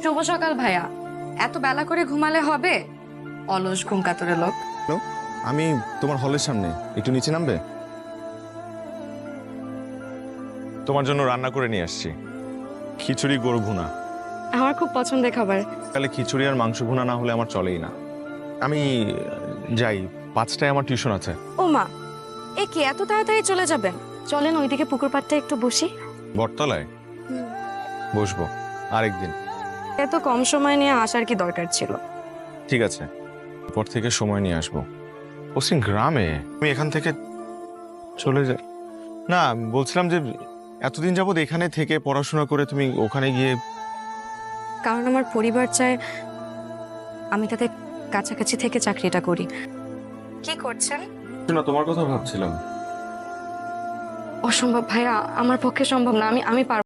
শুভ সকাল ভাইয়া। এত বেলা করে ঘুমালে হবে? অলস ঘুম কাতরে লোক। হ্যালো, আমি তোমার হলের সামনে, একটু নিচে নামবে? তোমার জন্য রান্না করে নিয়ে আসছি, খিচুড়ি গরু ভুনা। আমার খুব পছন্দের খাবার। তাহলে খিচুড়ি আর মাংস ভুনা না হলে আমার চলেই না। আমি যাই, 5টায় আমার টিউশন আছে। ও মা, এ কি এত তাড়াতাড়ি চলে যাবেন? চলেন ওইদিকে পুকুর পাড়টা একটু বসি। বটতলায় বসবো আরেকদিন। এত কম সময় নিয়ে আসার কি দরকার ছিল? ঠিক আছে, পর থেকে সময় নিয়ে আসবো। পশ্চিম গ্রামে আমি এখান থেকে চলে যাই না, বলছিলাম যে এতদিন যাবত এখানে থেকে পড়াশোনা করে তুমি ওখানে গিয়ে। কারণ আমার পরিবার চায় আমি তাদের কাছাকাছি থেকে চাকরিটা করি। কি করছেন? না, তোমার কথা ভাবছিলাম। অসম্ভব ভাইয়া, আমার পক্ষে সম্ভব না। আমি পারবো